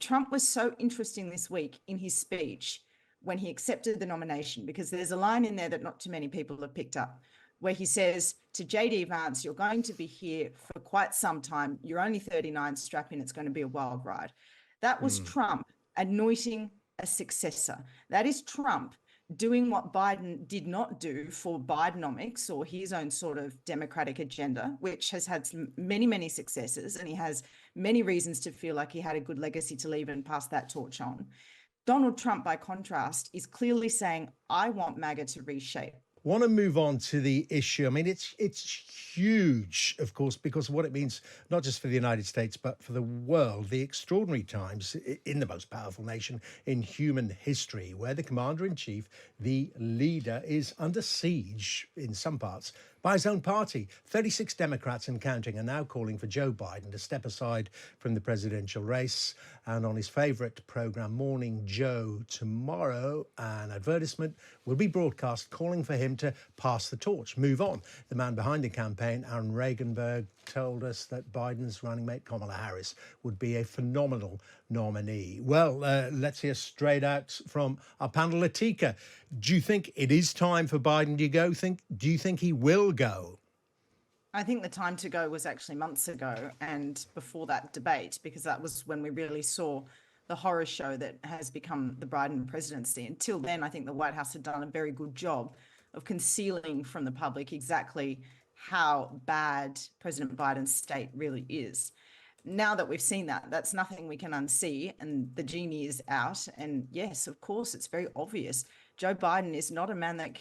Trump was so interesting this week in his speech when he accepted the nomination, because there's a line in there that not too many people have picked up, where he says to JD Vance, you're going to be here for quite some time. You're only 39, strap in, it's going to be a wild ride. That was Trump anointing a successor. That is Trump doing what Biden did not do for Bidenomics or his own sort of democratic agenda, which has had many, many successes, and he has many reasons to feel like he had a good legacy to leave and pass that torch on. Donald Trump, by contrast, is clearly saying, I want MAGA to reshape. Want to move on to the issue. I mean, it's huge, of course, because of what it means, not just for the United States, but for the world. The extraordinary times in the most powerful nation in human history, where the commander-in-chief, the leader, is under siege in some parts by his own party. 36 Democrats and counting are now calling for Joe Biden to step aside from the presidential race. And on his favourite programme, Morning Joe, tomorrow, an advertisement will be broadcast calling for him to pass the torch, move on. The man behind the campaign, Aaron Regenberg, told us that Biden's running mate, Kamala Harris, would be a phenomenal nominee. Well, let's hear straight out from our panel. Latika, do you think it is time for Biden to go? Do you think he will go? I think the time to go was actually months ago and before that debate, because that was when we really saw the horror show that has become the Biden presidency. Until then, I think the White House had done a very good job of concealing from the public exactly how bad President Biden's state really is. Now that we've seen that, that's nothing we can unsee, and the genie is out. And yes, of course, it's very obvious. Joe Biden is not a man that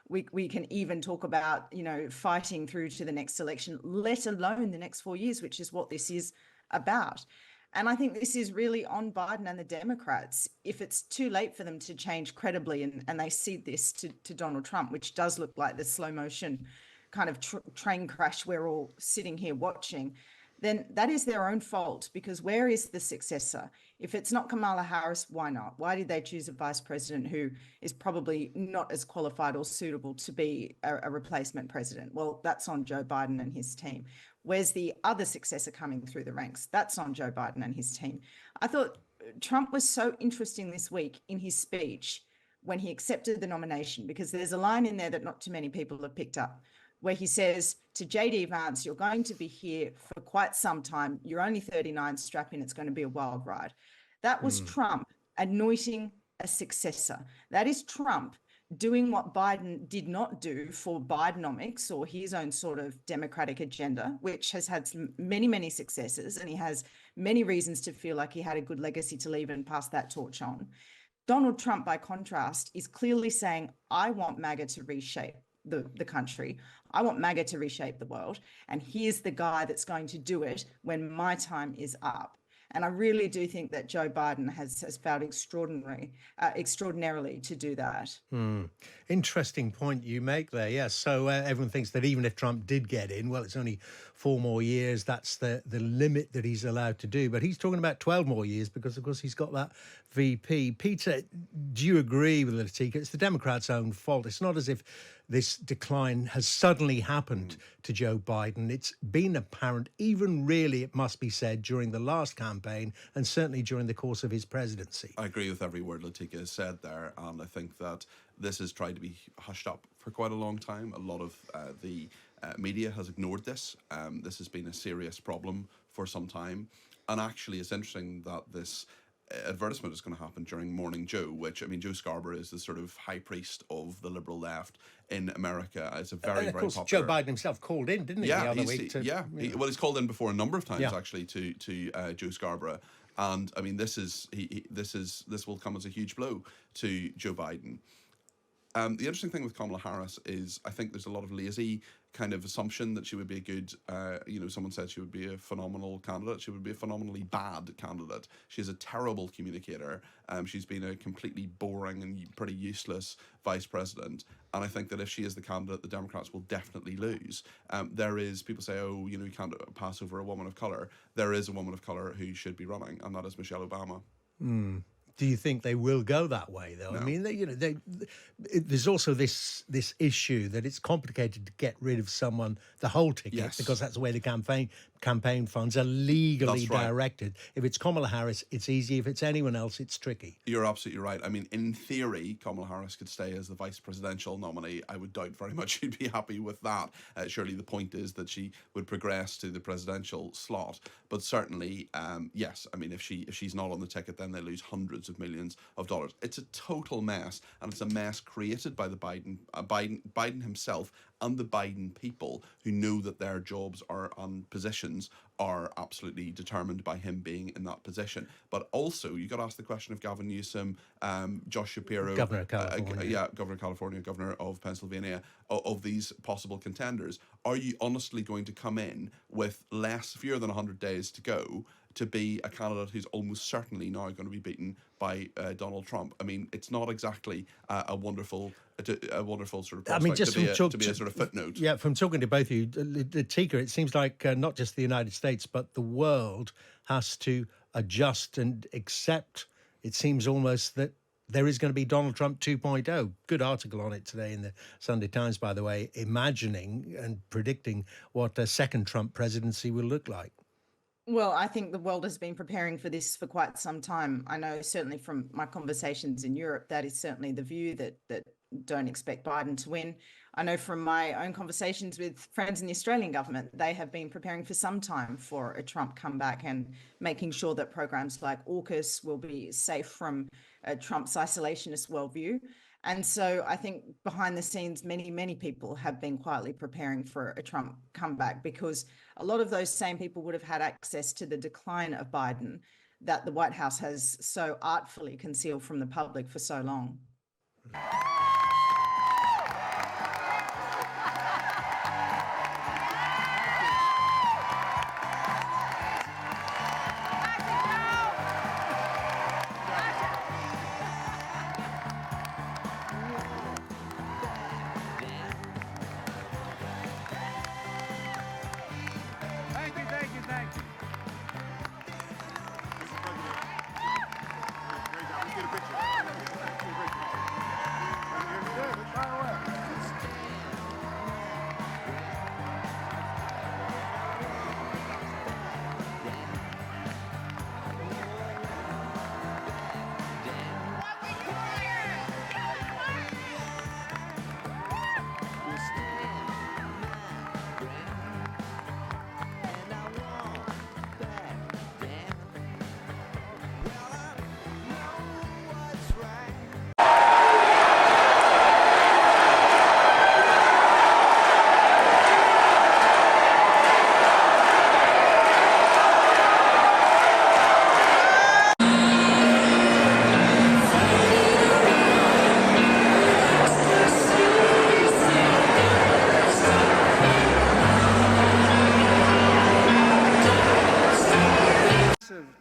we can even talk about, fighting through to the next election, let alone the next 4 years, which is what this is about. And I think this is really on Biden and the Democrats. If it's too late for them to change credibly and they cede this to Donald Trump, which does look like the slow motion kind of train crash we're all sitting here watching, then that is their own fault, because where is the successor? If it's not Kamala Harris, why not? Why did they choose a vice president who is probably not as qualified or suitable to be a replacement president? Well, that's on Joe Biden and his team. Where's the other successor coming through the ranks? That's on Joe Biden and his team. I thought Trump was so interesting this week in his speech when he accepted the nomination, because there's a line in there that not too many people have picked up, where he says to JD Vance, you're going to be here for quite some time. You're only 39, strap in, it's going to be a wild ride. That was Trump anointing a successor. That is Trump doing what Biden did not do for Bidenomics or his own sort of democratic agenda, which has had many, many successes, and he has many reasons to feel like he had a good legacy to leave and pass that torch on. Donald Trump, by contrast, is clearly saying, I want MAGA to reshape the country. I want MAGA to reshape the world. And here's the guy that's going to do it when my time is up. And I really do think that Joe Biden has failed extraordinarily to do that. Interesting point you make there. Yes. So everyone thinks that even if Trump did get in, well, it's only 4 more years. That's the limit that he's allowed to do. But he's talking about 12 more years because, of course, he's got that VP. Peter, do you agree with Latika? It's the Democrats' own fault. It's not as if this decline has suddenly happened to Joe Biden. It's been apparent, even really, it must be said, during the last campaign and certainly during the course of his presidency. I agree with every word Latika has said there, and I think that this has tried to be hushed up for quite a long time. A lot of the media has ignored this. This has been a serious problem for some time, and actually it's interesting that this advertisement is going to happen during Morning Joe, which, I mean, Joe Scarborough is the sort of high priest of the liberal left in America. It's a very, very popular. Joe Biden himself called in, didn't he, the other week? He's called in before a number of times actually to Joe Scarborough, and I mean this will come as a huge blow to Joe Biden. The interesting thing with Kamala Harris is I think there's a lot of lazy kind of assumption that she would be a good, someone said she would be a phenomenal candidate. She would be a phenomenally bad candidate. She's a terrible communicator. She's been a completely boring and pretty useless vice president. And I think that if she is the candidate, the Democrats will definitely lose. People say, you can't pass over a woman of colour. There is a woman of colour who should be running, and that is Michelle Obama. Do you think they will go that way, though? No. I mean, there's also this issue that it's complicated to get rid of someone, the whole ticket, because that's the way the campaign campaign funds are legally That's right. directed. If it's Kamala Harris, it's easy. If it's anyone else, it's tricky. You're absolutely right. I mean, in theory, Kamala Harris could stay as the vice presidential nominee. I would doubt very much she'd be happy with that. Surely the point is that she would progress to the presidential slot. But certainly, yes. I mean, if she's not on the ticket, then they lose hundreds of millions of dollars. It's a total mess, and it's a mess created by the Biden himself and the Biden people, who know that their jobs are on positions are absolutely determined by him being in that position. But also, you got to ask the question of Gavin Newsom, Josh Shapiro, Governor of California. Governor of California, Governor of Pennsylvania, of these possible contenders. Are you honestly going to come in with fewer than 100 days to go to be a candidate who's almost certainly now going to be beaten by Donald Trump? I mean, it's not exactly a wonderful sort of prospect just to be a sort of footnote. Yeah, from talking to both of you, Latika, it seems like not just the United States, but the world has to adjust and accept. It seems almost that there is going to be Donald Trump 2.0. Good article on it today in the Sunday Times, by the way, imagining and predicting what a second Trump presidency will look like. Well, I think the world has been preparing for this for quite some time. I know certainly from my conversations in Europe, that is certainly the view, that don't expect Biden to win. I know from my own conversations with friends in the Australian government, they have been preparing for some time for a Trump comeback and making sure that programs like AUKUS will be safe from Trump's isolationist worldview. And so I think behind the scenes, many people have been quietly preparing for a Trump comeback, because a lot of those same people would have had access to the decline of Biden that the White House has so artfully concealed from the public for so long. Thank you.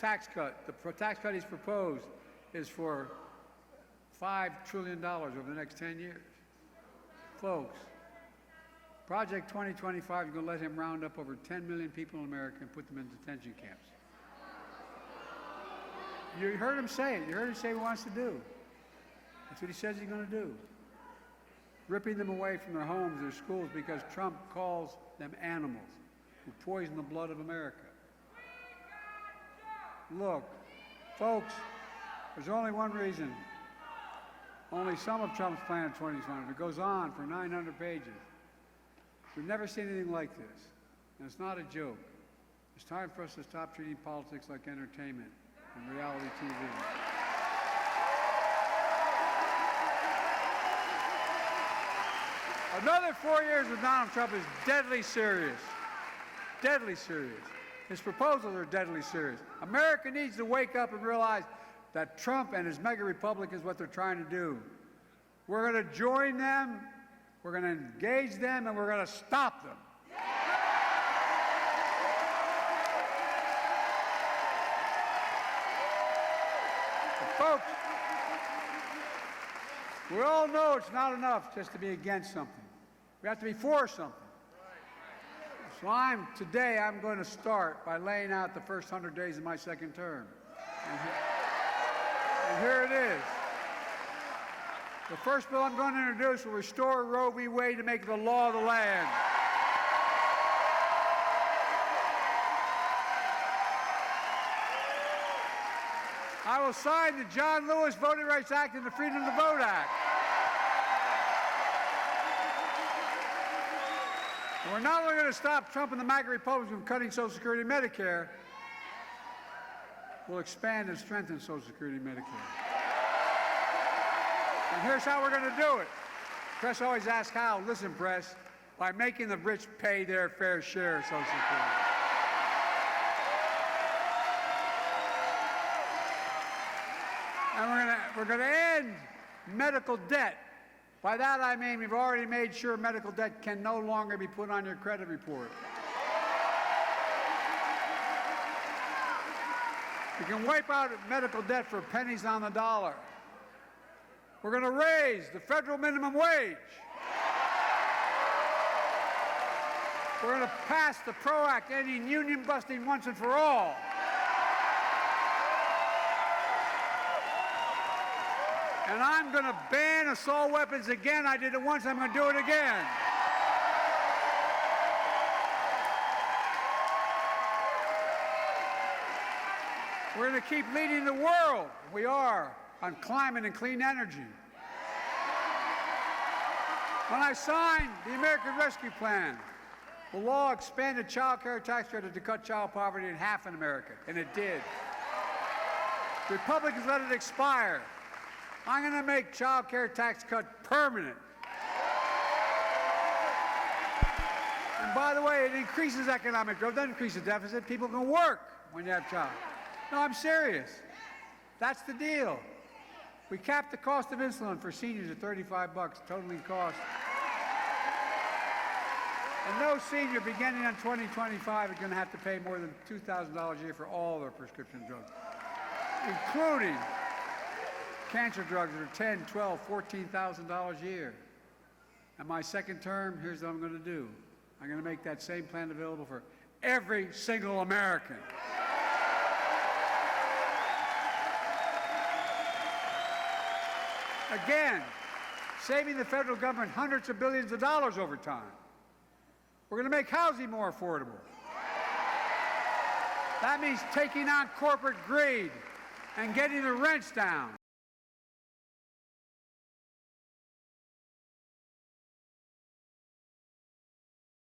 Tax cut. The tax cut he's proposed is for $5 trillion over the next 10 years. Folks, Project 2025 is going to let him round up over 10 million people in America and put them in detention camps. You heard him say it. You heard him say what he wants to do. That's what he says he's going to do. Ripping them away from their homes, their schools, because Trump calls them animals who poison the blood of America. Look, folks, there's only one reason. Only some of Trump's plan in 2020. It goes on for 900 pages. We've never seen anything like this, and it's not a joke. It's time for us to stop treating politics like entertainment and reality TV. Another 4 years with Donald Trump is deadly serious. Deadly serious. His proposals are deadly serious. America needs to wake up and realize that Trump and his mega republic is what they're trying to do. We're going to join them, we're going to engage them, and we're going to stop them. But folks, we all know it's not enough just to be against something. We have to be for something. So today I'm going to start by laying out the first 100 days of my second term. And here it is. The first bill I'm going to introduce will restore Roe v. Wade to make it the law of the land. I will sign the John Lewis Voting Rights Act and the Freedom to Vote Act. And we're not only going to stop Trump and the MAGA Republicans from cutting Social Security and Medicare, we'll expand and strengthen Social Security and Medicare. And here's how we're going to do it. Press always asks how. Listen, press, by making the rich pay their fair share of Social Security. And we're going to end medical debt. By that I mean we've already made sure medical debt can no longer be put on your credit report. You can wipe out medical debt for pennies on the dollar. We're going to raise the federal minimum wage. We're going to pass the PRO Act, ending union busting once and for all. And I'm going to ban assault weapons again. I did it once, I'm going to do it again. We're going to keep leading the world. We are on climate and clean energy. When I signed the American Rescue Plan, the law expanded child care tax credit to cut child poverty in half in America, and it did. Republicans let it expire. I'm going to make child care tax cut permanent. And by the way, it increases economic growth, doesn't increase the deficit. People can work when you have child. No, I'm serious. That's the deal. We capped the cost of insulin for seniors at $35, totally cost. And no senior beginning on 2025 is going to have to pay more than $2,000 a year for all their prescription drugs, including cancer drugs that are $10,000, $12,000, $14,000 a year. And my second term, here's what I'm going to do. I'm going to make that same plan available for every single American. Again, saving the federal government hundreds of billions of dollars over time. We're going to make housing more affordable. That means taking on corporate greed and getting the rents down.